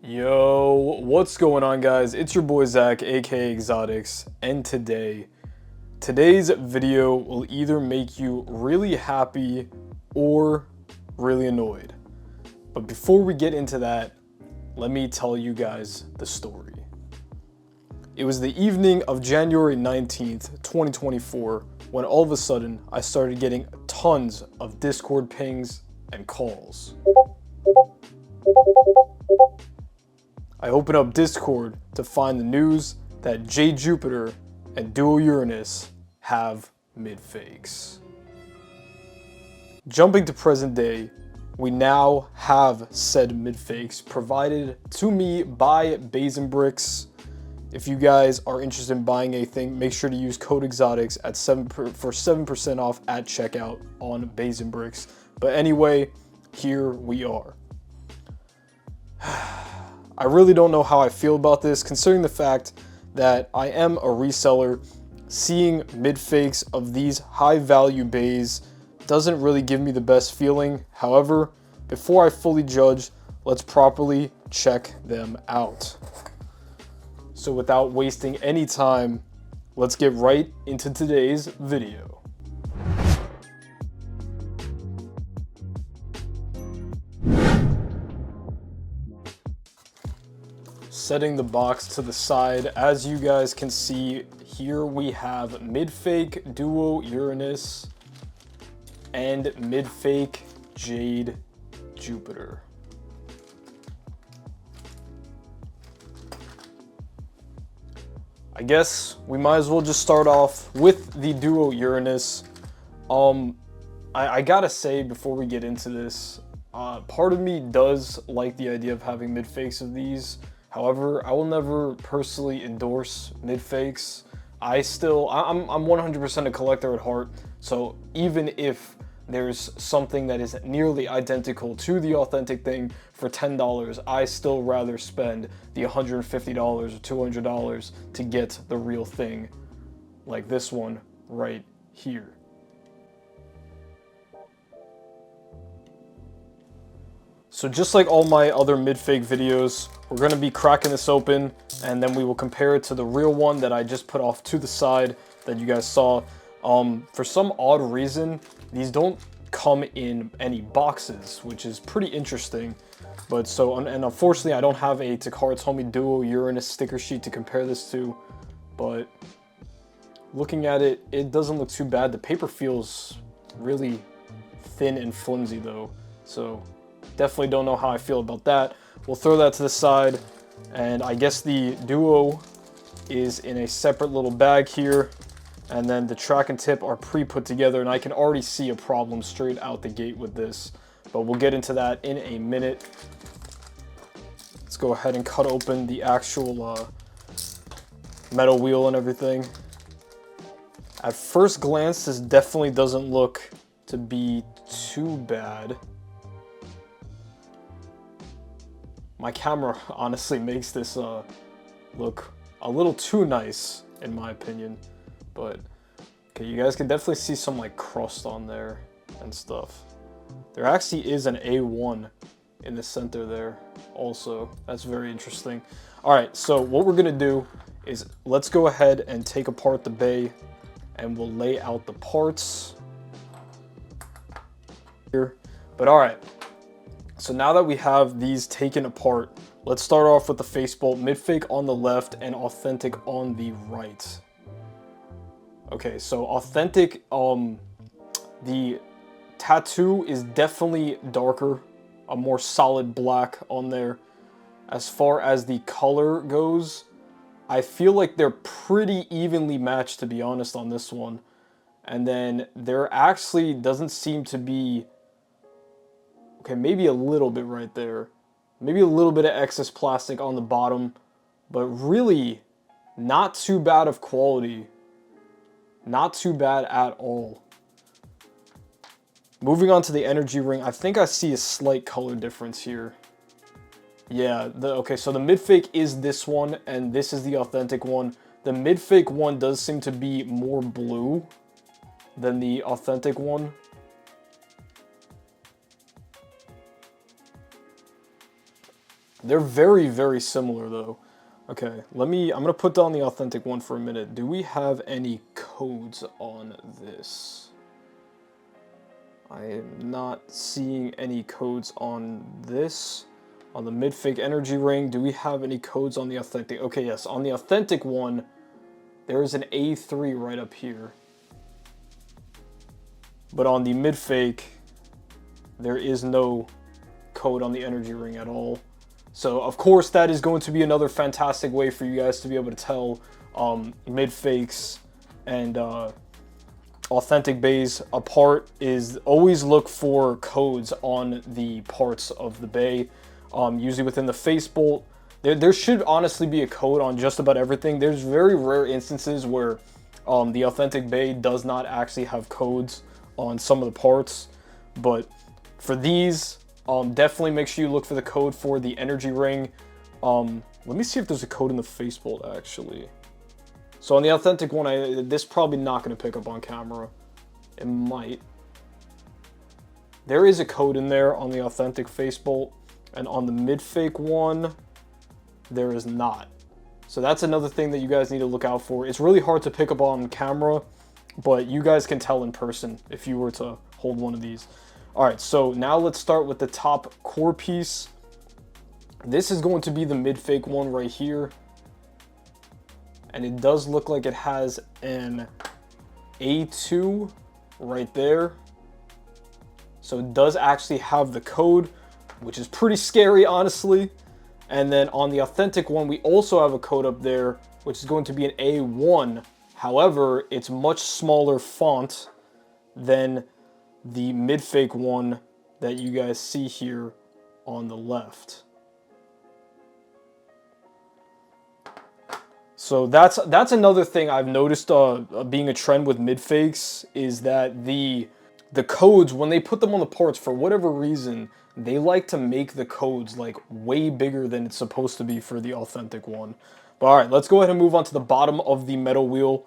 Yo, what's going on, guys? It's your boy Zach, aka Exotics, and today's video will either make you really happy or really annoyed. But before we get into that, let me tell you guys the story. It was the evening of January 19th, 2024, when all of a sudden I started getting tons of Discord pings and calls. I open up Discord to find the news that Jade Jupiter and Duo Uranus have mid-fakes. Jumping to present day, we now have said mid-fakes provided to me by Bricks. If you guys are interested in buying anything, make sure to use code Exotics at for 7% off at checkout on Bricks. But anyway, here we are. I really don't know how I feel about this, considering the fact that I am a reseller. Seeing mid-fakes of these high-value bays doesn't really give me the best feeling. However, before I fully judge, let's properly check them out. So without wasting any time, let's get right into today's video. Setting the box to the side, as you guys can see, here we have mid-fake Duo Uranus and mid-fake Jade Jupiter. I guess we might as well just start off with the Duo Uranus. I gotta say before we get into this, part of me does like the idea of having mid-fakes of these. However, I will never personally endorse mid-fakes. I'm 100% a collector at heart, so even if there's something that is nearly identical to the authentic thing for $10, I still rather spend the $150 or $200 to get the real thing, like this one right here. So just like all my other mid-fake videos, we're going to be cracking this open, and then we will compare it to the real one that I just put off to the side that you guys saw. For some odd reason, these don't come in any boxes, which is pretty interesting. But so, and unfortunately, I don't have a Takara's Homie Duo Uranus sticker sheet to compare this to, but looking at it, it doesn't look too bad. The paper feels really thin and flimsy though, so definitely don't know how I feel about that. We'll throw that to the side, and I guess the Duo is in a separate little bag here, and then the track and tip are pre-put together, and I can already see a problem straight out the gate with this, but we'll get into that in a minute. Let's go ahead and cut open the actual metal wheel and everything. At first glance, this definitely doesn't look to be too bad. My camera honestly makes this look a little too nice, in my opinion. But, okay, you guys can definitely see some like crust on there and stuff. There actually is an A1 in the center there also. That's very interesting. All right, so what we're gonna do is let's go ahead and take apart the bay, and we'll lay out the parts here. But all right. So now that we have these taken apart, let's start off with the face bolt, mid-fake on the left and authentic on the right. Okay, so authentic, the tattoo is definitely darker, a more solid black on there. As far as the color goes, I feel like they're pretty evenly matched, to be honest, on this one. And then there actually doesn't seem to be, okay, maybe a little bit right there. Maybe a little bit of excess plastic on the bottom, but really not too bad of quality. Not too bad at all. Moving on to the energy ring, I think I see a slight color difference here. Yeah, okay, so the mid-fake is this one, and this is the authentic one. The mid-fake one does seem to be more blue than the authentic one. They're very, very similar though. Okay, I'm gonna put down the authentic one for a minute. Do we have any codes on this? I am not seeing any codes on this. On the mid-fake energy ring, do we have any codes on the authentic? Okay, yes, on the authentic one, there is an A3 right up here. But on the mid-fake, there is no code on the energy ring at all. So, of course, that is going to be another fantastic way for you guys to be able to tell mid-fakes and authentic bays apart, is always look for codes on the parts of the bay. Usually within the face bolt, there should honestly be a code on just about everything. There's very rare instances where the authentic bay does not actually have codes on some of the parts, but for these, definitely make sure you look for the code for the energy ring. Let me see if there's a code in the face bolt actually. So on the authentic one, this probably not going to pick up on camera. It might. There is a code in there on the authentic face bolt, and on the mid-fake one, there is not. So that's another thing that you guys need to look out for. It's really hard to pick up on camera, but you guys can tell in person if you were to hold one of these. Alright, so now let's start with the top core piece. This is going to be the mid-fake one right here. And it does look like it has an A2 right there. So it does actually have the code, which is pretty scary, honestly. And then on the authentic one, we also have a code up there, which is going to be an A1. However, it's much smaller font than the mid-fake one that you guys see here on the left. So that's another thing I've noticed being a trend with mid-fakes, is that the codes, when they put them on the parts, for whatever reason, they like to make the codes like way bigger than it's supposed to be for the authentic one. But alright, let's go ahead and move on to the bottom of the metal wheel.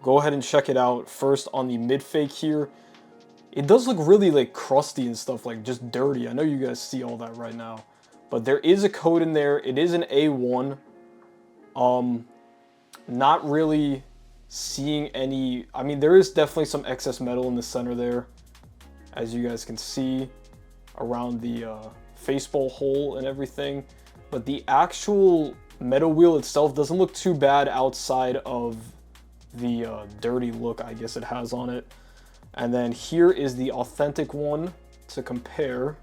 Go ahead and check it out. First on the mid-fake here. It does look really like crusty and stuff, like just dirty. I know you guys see all that right now. But there is a code in there. It is an A1. Not really seeing any... I mean, there is definitely some excess metal in the center there, as you guys can see, around the facebolt hole and everything. But the actual metal wheel itself doesn't look too bad outside of the dirty look I guess it has on it. And then here is the authentic one to compare.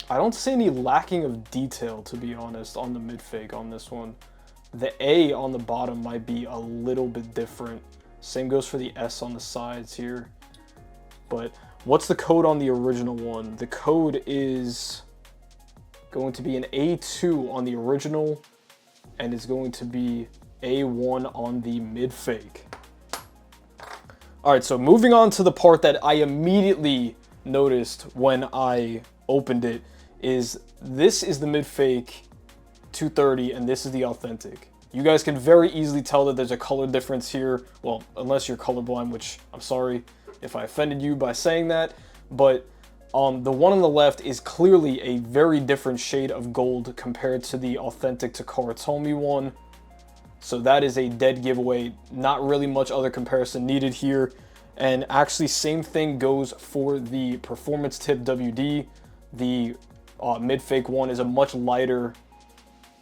I don't see any lacking of detail, to be honest, on the mid-fake on this one. The A on the bottom might be a little bit different. Same goes for the S on the sides here. But what's the code on the original one? The code is going to be an A2 on the original, and it's going to be A1 on the mid-fake. Alright, so moving on to the part that I immediately noticed when I opened it, is this is the mid-fake 230 and this is the authentic. You guys can very easily tell that there's a color difference here. Well, unless you're colorblind, which I'm sorry if I offended you by saying that. But the one on the left is clearly a very different shade of gold compared to the authentic Takara Tomy one. So that is a dead giveaway. Not really much other comparison needed here. And actually, same thing goes for the Performance Tip WD. The mid-fake one is a much lighter.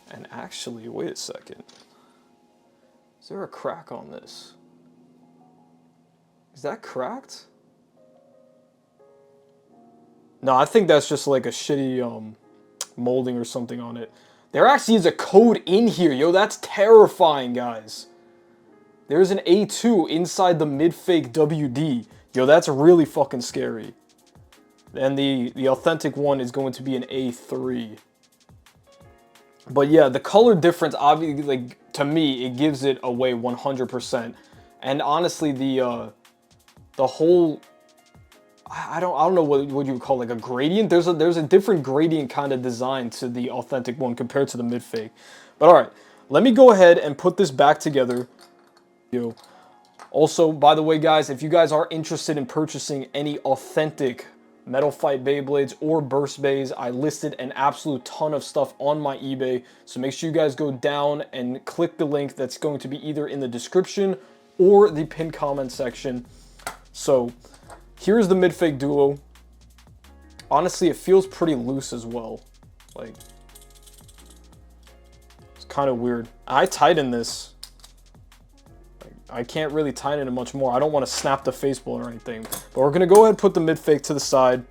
And actually, wait a second. Is there a crack on this? Is that cracked? No, I think that's just like a shitty molding or something on it. There actually is a code in here. Yo, that's terrifying, guys. There's an A2 inside the mid-fake WD. Yo, that's really fucking scary. And the authentic one is going to be an A3. But yeah, the color difference, obviously, like, to me, it gives it away 100%. And honestly, the whole... I don't know what you would call, like, a gradient. There's a different gradient kind of design to the authentic one compared to the mid-fake. But alright, let me go ahead and put this back together. Also, by the way, guys, if you guys are interested in purchasing any authentic Metal Fight Beyblades, or Burst Bays. I listed an absolute ton of stuff on my eBay, so make sure you guys go down and click the link that's going to be either in the description or the pinned comment section. So here's the MIDFAKE Duo. Honestly, it feels pretty loose as well. Like, it's kind of weird. I tighten this. Like, I can't really tighten it much more. I don't want to snap the faceplate or anything. But we're going to go ahead and put the MIDFAKE to the side.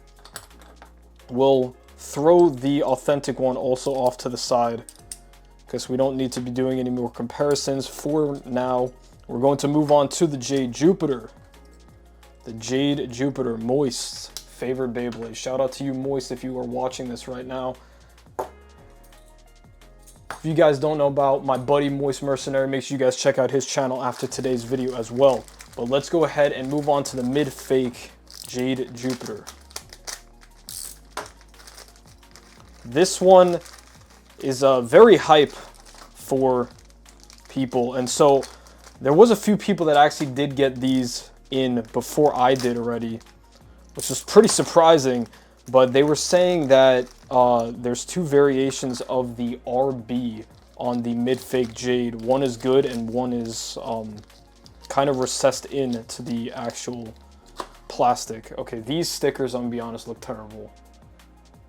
We'll throw the authentic one also off to the side, because we don't need to be doing any more comparisons for now. We're going to move on to the Jade Jupiter. The Jade Jupiter, Moist's favorite Beyblade. Shout out to you, Moist, if you are watching this right now. If you guys don't know about my buddy Moist Mercenary, make sure you guys check out his channel after today's video as well. But let's go ahead and move on to the MIDFAKE Jade Jupiter. This one is very hype for people, and so there was a few people that actually did get these in before I did already, which is pretty surprising. But they were saying that there's two variations of the RB on the MIDFAKE Jade. One is good and one is kind of recessed into the actual plastic. Okay, these stickers, I'm gonna be honest, look terrible.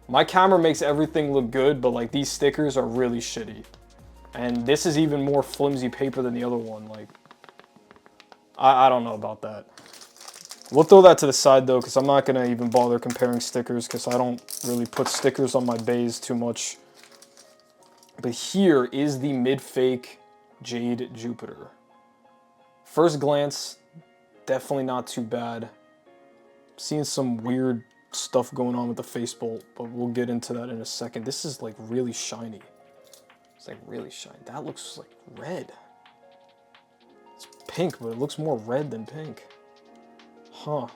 My camera makes everything look good, but like these stickers are really shitty. And this is even more flimsy paper than the other one. Like, I don't know about that. We'll throw that to the side though, because I'm not going to even bother comparing stickers, because I don't really put stickers on my bays too much. But here is the MIDFAKE Jade Jupiter. First glance, definitely not too bad. Seeing some weird stuff going on with the faceplate, but we'll get into that in a second. This is like really shiny. It's like really shiny. That looks like red. It's pink, but it looks more red than pink. Huh.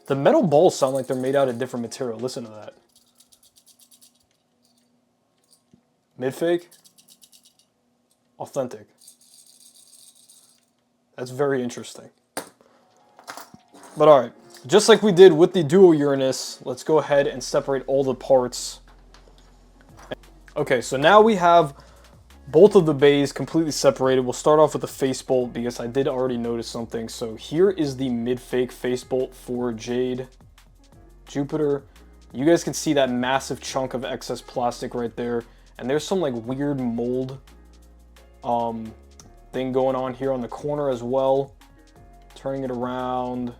The metal balls sound like they're made out of different material. Listen to that. MIDFAKE. Authentic. That's very interesting. But alright, just like we did with the Duo Uranus, let's go ahead and separate all the parts. Okay, so now we have both of the bays completely separated. We'll start off with the faceplate because I did already notice something. So here is the MIDFAKE faceplate for Jade Jupiter. You guys can see that massive chunk of excess plastic right there. And there's some like weird mold thing going on here on the corner as well. Turning it around.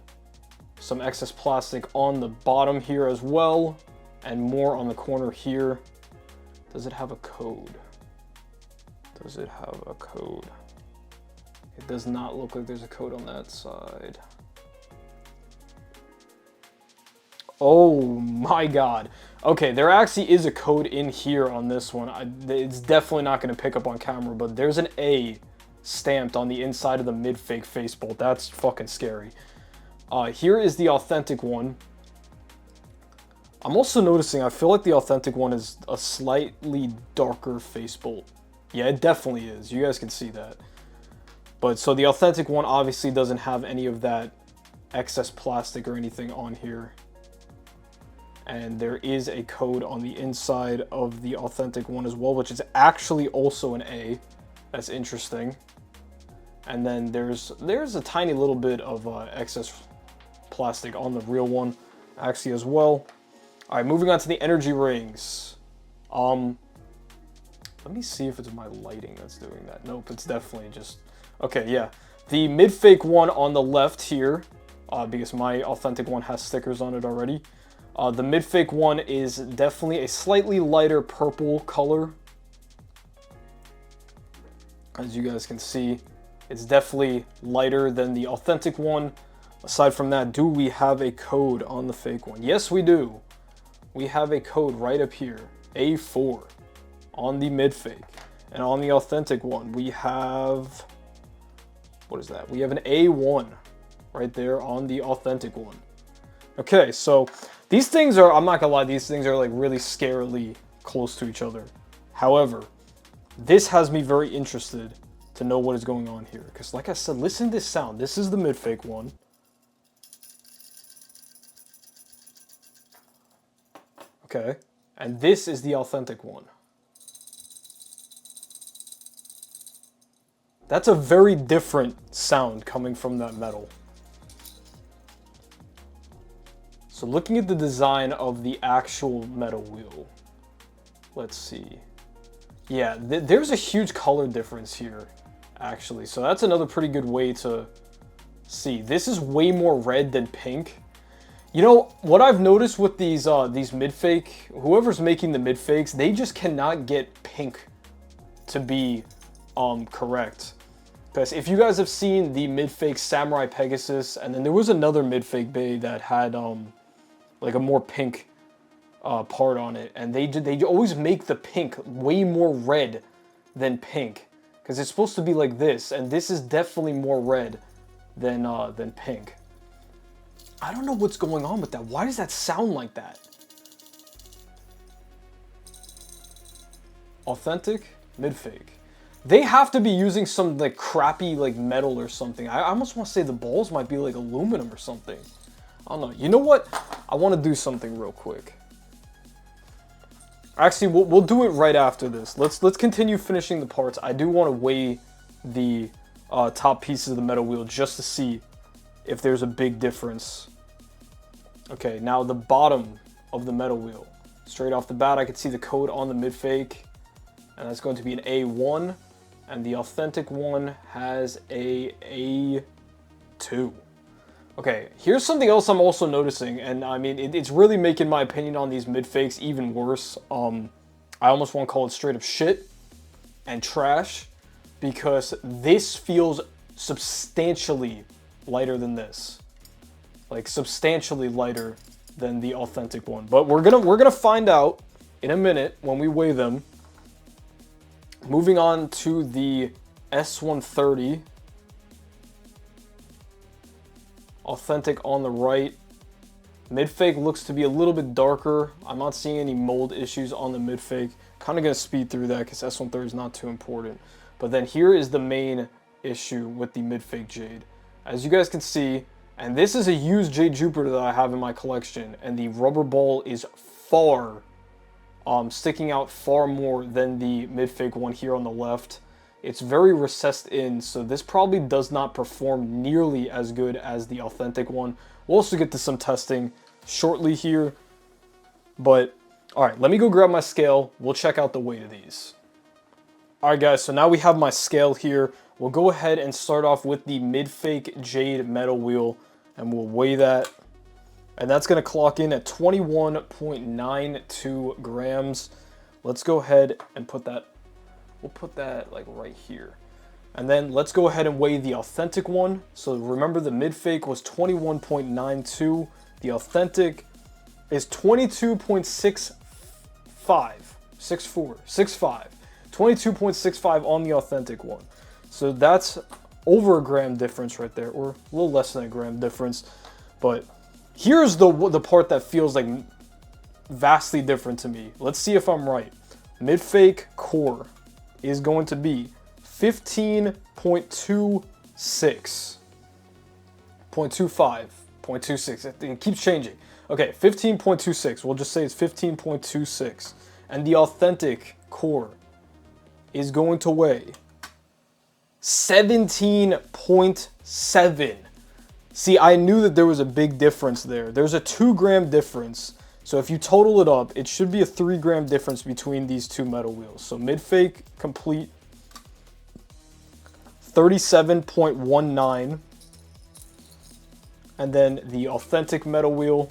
Some excess plastic on the bottom here as well. And more on the corner here. Does it have a code? Does it have a code? It does not look like there's a code on that side. Oh my god. Okay, there actually is a code in here on this one. It's definitely not going to pick up on camera, but there's an A stamped on the inside of the MIDFAKE faceplate. That's fucking scary. Here is the authentic one. I'm also noticing, I feel like the authentic one is a slightly darker faceplate. Yeah, it definitely is. You guys can see that. But so the authentic one obviously doesn't have any of that excess plastic or anything on here. And there is a code on the inside of the authentic one as well, which is actually also an A. That's interesting. And then there's a tiny little bit of excess plastic on the real one actually as well. All right, moving on to the energy rings. Let me see if it's my lighting that's doing that. Nope, it's definitely just... Okay, yeah. The MIDFAKE one on the left here, because my authentic one has stickers on it already. The MIDFAKE one is definitely a slightly lighter purple color. As you guys can see, it's definitely lighter than the authentic one. Aside from that, do we have a code on the fake one? Yes, we do. We have a code right up here, A4, on the MIDFAKE. And on the authentic one, we have, what is that? We have an A1 right there on the authentic one. Okay, so these things are, I'm not gonna lie, these things are like really scarily close to each other. However, this has me very interested to know what is going on here. Because like I said, listen to this sound. This is the MIDFAKE one. Okay. And this is the authentic one. That's a very different sound coming from that metal. So looking at the design of the actual metal wheel, let's see. Yeah, there's a huge color difference here, actually. So that's another pretty good way to see. This is way more red than pink. You know, what I've noticed with these mid-fake, whoever's making the mid-fakes, they just cannot get pink to be correct. Because if you guys have seen the mid-fake Samurai Pegasus, and then there was another mid-fake Bay that had like a more pink part on it, and they always make the pink way more red than pink, because it's supposed to be like this, and this is definitely more red than pink. I don't know what's going on with that. Why does that sound like that? Authentic, mid-fake. They have to be using some like crappy like metal or something. I almost want to say the balls might be like aluminum or something. I don't know. You know what? I want to do something real quick. Actually, we'll do it right after this. Let's continue finishing the parts. I do want to weigh the top pieces of the metal wheel just to see if there's a big difference. Okay, now the bottom of the metal wheel. Straight off the bat, I can see the code on the mid-fake, and that's going to be an A1, and the authentic one has a A2. Okay, here's something else I'm also noticing, and I mean, it's really making my opinion on these mid-fakes even worse. I almost want to call it straight up shit and trash, because this feels substantially lighter than this. Like, substantially lighter than the authentic one. But we're gonna find out in a minute when we weigh them. Moving on to the S130. Authentic on the right. Mid-fake looks to be a little bit darker. I'm not seeing any mold issues on the mid-fake. Kind of going to speed through that because S130 is not too important. But then here is the main issue with the mid-fake Jade. As you guys can see, and this is a used Jade Jupiter that I have in my collection, and the rubber ball is far, sticking out far more than the mid-fake one here on the left. It's very recessed in, so this probably does not perform nearly as good as the authentic one. We'll also get to some testing shortly here. But, alright, let me go grab my scale. We'll check out the weight of these. Alright guys, so now we have my scale here. We'll go ahead and start off with the mid-fake Jade metal wheel, and we'll weigh that. And that's going to clock in at 21.92 grams. Let's go ahead and put that. We'll put that like right here. And then let's go ahead and weigh the authentic one. So remember the mid-fake was 21.92. The authentic is 22.65. 22.65 on the authentic one. So that's over a gram difference right there, or a little less than a gram difference. But here's the part that feels like vastly different to me. Let's see if I'm right. Mid-fake core is going to be 15.26, 0.25, 0.26. It keeps changing. Okay, 15.26. We'll just say it's 15.26. And the authentic core is going to weigh 17.7. See, I knew that there was a big difference there. There's a 2 gram difference. So if you total it up, it should be a 3 gram difference between these two metal wheels. So mid-fake complete 37.19. And then the authentic metal wheel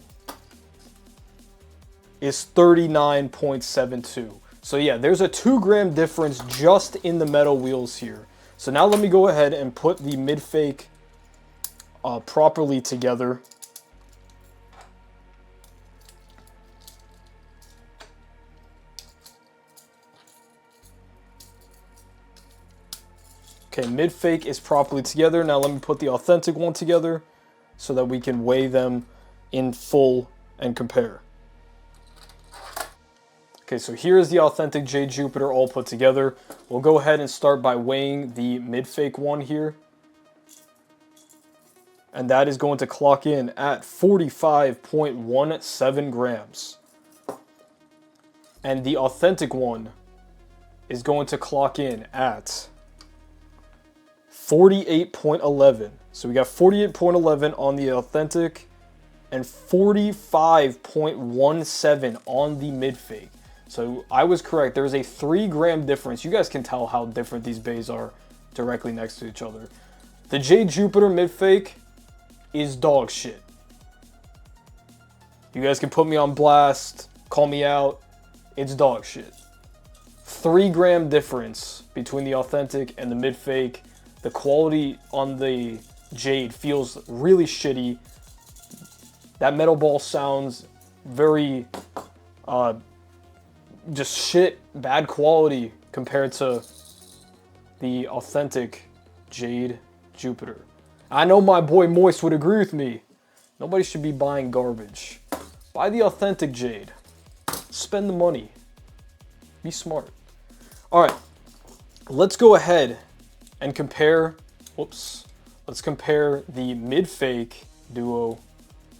is 39.72. So yeah, there's a 2 gram difference just in the metal wheels here. So now let me go ahead and put the mid-fake properly together. Okay, mid-fake is properly together. Now let me put the authentic one together so that we can weigh them in full and compare. Okay, so here's the authentic Jade Jupiter all put together. We'll go ahead and start by weighing the mid-fake one here. And that is going to clock in at 45.17 grams. And the authentic one is going to clock in at 48.11. So we got 48.11 on the authentic and 45.17 on the mid-fake. So I was correct. There's a 3 gram difference. You guys can tell how different these bays are directly next to each other. The Jade Jupiter mid-fake is dog shit. You guys can put me on blast, call me out. It's dog shit. 3 gram difference between the authentic and the mid-fake. The quality on the Jade feels really shitty. That metal ball sounds very, just shit, bad quality compared to the authentic Jade Jupiter. I know my boy Moist would agree with me. Nobody should be buying garbage. Buy the authentic Jade. Spend the money. Be smart. Alright, let's go ahead and compare, let's compare the mid-fake duo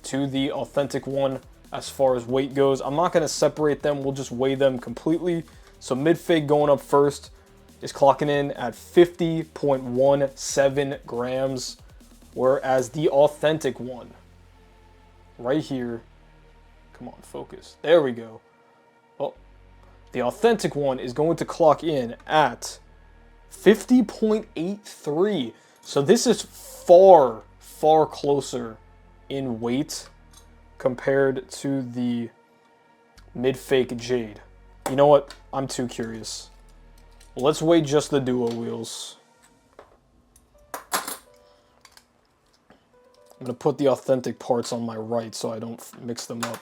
to the authentic one as far as weight goes. I'm not going to separate them, we'll just weigh them completely. So mid-fake going up first is clocking in at 50.17 grams, whereas the authentic one, right here, come on, focus, there we go. Oh, the authentic one is going to clock in at 50.83. So this is far, far closer in weight compared to the mid-fake Jade. You know what? I'm too curious. Let's weigh just the duo wheels. I'm gonna put the authentic parts on my right so I don't mix them up.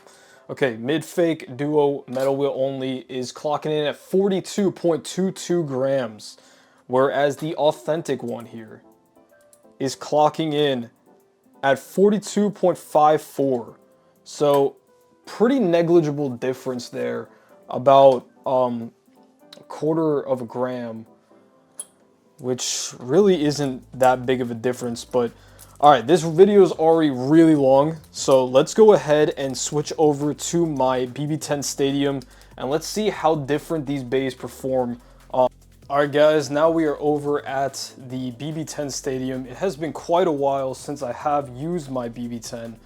Okay, mid-fake duo metal wheel only is clocking in at 42.22 grams, whereas the authentic one here is clocking in at 42.54. So pretty negligible difference there, about a quarter of a gram, which really isn't that big of a difference. But alright, this video is already really long, so let's go ahead and switch over to my BB10 Stadium and let's see how different these bays perform. Alright guys, now we are over at the BB10 Stadium. It has been quite a while since I have used my BB10,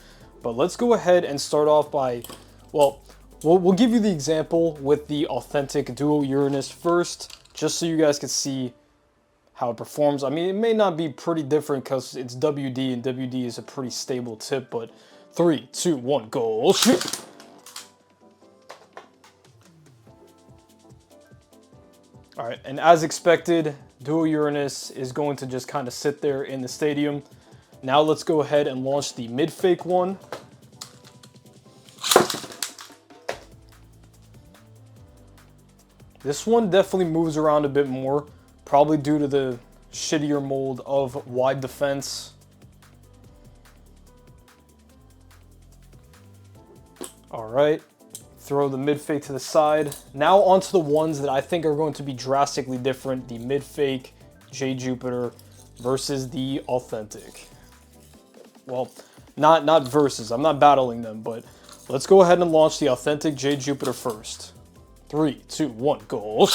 but let's go ahead and start off by, well, we'll give you the example with the authentic duo Uranus first, just so you guys can see how it performs. I mean, it may not be pretty different because it's WD, and WD is a pretty stable tip, but 3, 2, 1, go, shoot! Alright, and as expected, duo Uranus is going to just kind of sit there in the stadium. Now let's go ahead and launch the mid-fake one. This one definitely moves around a bit more, probably due to the shittier mold of wide defense. Alright, throw the mid-fake to the side. Now onto the ones that I think are going to be drastically different, the mid-fake Jade Jupiter versus the authentic. Well, not versus, I'm not battling them, but let's go ahead and launch the authentic Jade Jupiter first. 3, 2, 1, go.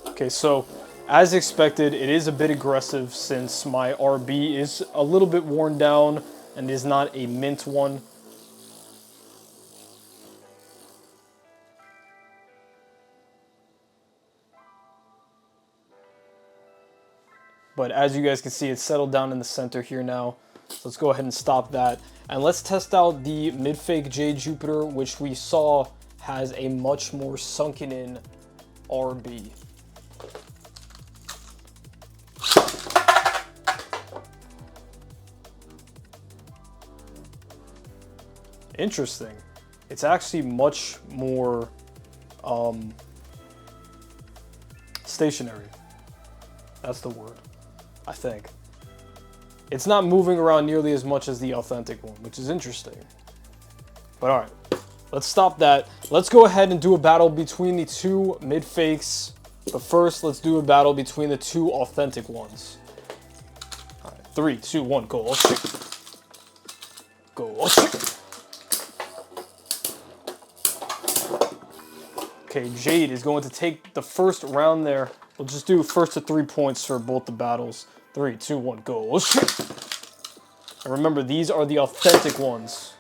Okay, so as expected, it is a bit aggressive since my RB is a little bit worn down and is not a mint one. But as you guys can see, it's settled down in the center here now. So let's go ahead and stop that. And let's test out the mid-fake Jade Jupiter, which we saw has a much more sunken in RB. Interesting. It's actually much more stationary. That's the word, I think. It's not moving around nearly as much as the authentic one, which is interesting. But alright, let's stop that. Let's go ahead and do a battle between the two mid-fakes. But first, let's do a battle between the two authentic ones. Alright, 3, 2, 1, go. Oh, shit. Oh, shit. Okay, Jade is going to take the first round there. We'll just do first to 3 points for both the battles. 3, 2, 1, go. Oh, shit. And remember, these are the authentic ones.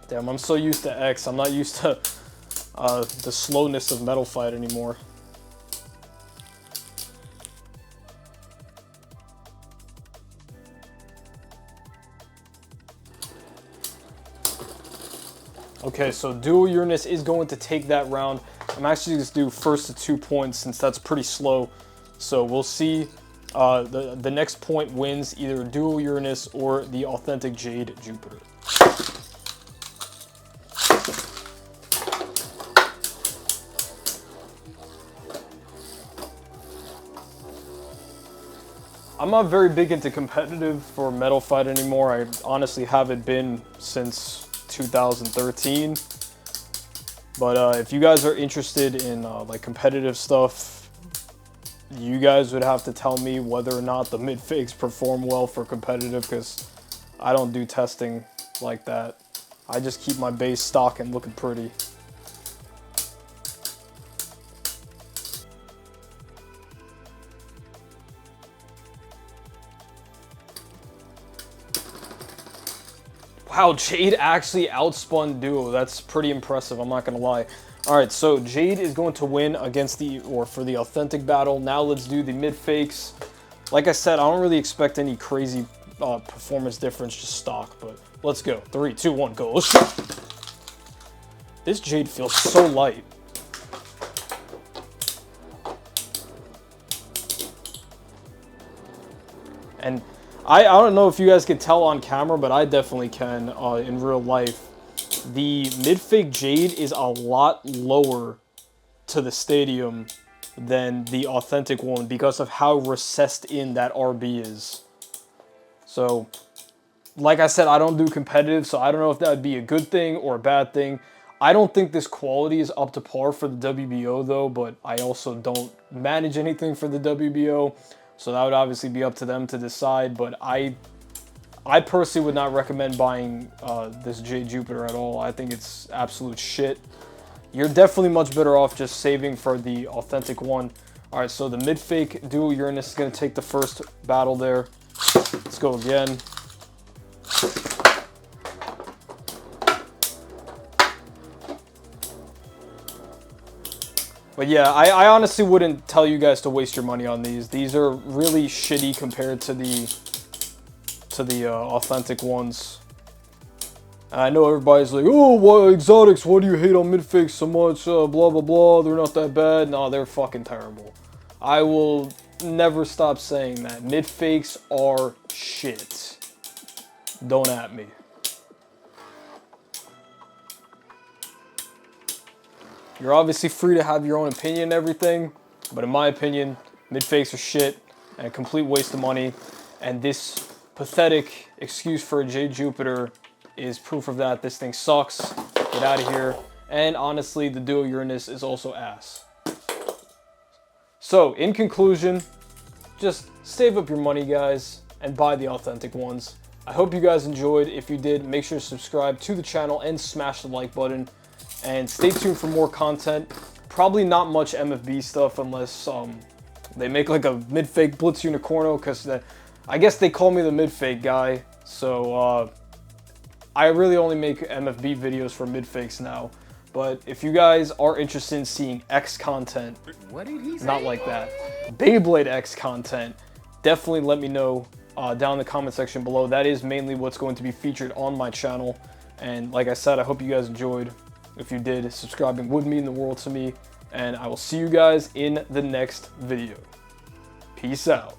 Damn, I'm so used to X. I'm not used to the slowness of Metal Fight anymore. Okay, so Dual Uranus is going to take that round. I'm actually just do first to 2 points since that's pretty slow. So we'll see. The next point wins either Dual Uranus or the authentic Jade Jupiter. I'm not very big into competitive for Metal Fight anymore. I honestly haven't been since 2013. But if you guys are interested in like competitive stuff, you guys would have to tell me whether or not the MIDFAKES perform well for competitive, because I don't do testing like that. I just keep my base stock and looking pretty. Wow, Jade actually outspun Duo. That's pretty impressive, I'm not gonna lie. Alright, so Jade is going to win against for the authentic battle. Now let's do the MIDFAKES. Like I said, I don't really expect any crazy performance difference, just stock, but let's go. 3, 2, 1, go. Let's go. This Jade feels so light. And I don't know if you guys can tell on camera, but I definitely can in real life. The MIDFAKE Jade is a lot lower to the stadium than the authentic one because of how recessed in that RB is. So, like I said, I don't do competitive, so I don't know if that would be a good thing or a bad thing. I don't think this quality is up to par for the WBO though, but I also don't manage anything for the WBO. So that would obviously be up to them to decide, but I personally would not recommend buying this Jade Jupiter at all. I think it's absolute shit. You're definitely much better off just saving for the authentic one. Alright, so the MIDFAKE Dual Uranus is going to take the first battle there. Let's go again. But yeah, I honestly wouldn't tell you guys to waste your money on these. These are really shitty compared to the authentic ones. And I know everybody's like, oh, what exotics? Why do you hate on MIDFAKES so much? Blah blah blah. They're not that bad. No, they're fucking terrible. I will never stop saying that. MIDFAKES are shit. Don't at me. You're obviously free to have your own opinion and everything, but in my opinion, MIDFAKES are shit and a complete waste of money. And this pathetic excuse for a Jade Jupiter is proof of that. This thing sucks. Get out of here. And honestly, the Dual Uranus is also ass. So, in conclusion, just save up your money, guys, and buy the authentic ones. I hope you guys enjoyed. If you did, make sure to subscribe to the channel and smash the like button. And stay tuned for more content. Probably not much MFB stuff unless they make like a MIDFAKE Blitz Unicorno, because I guess they call me the MIDFAKE guy. So I really only make MFB videos for MIDFAKES now. But if you guys are interested in seeing X content, what did he say? Not like that, Beyblade X content, definitely let me know down in the comment section below. That is mainly what's going to be featured on my channel. And like I said, I hope you guys enjoyed. If you did, subscribing would mean the world to me. And I will see you guys in the next video. Peace out.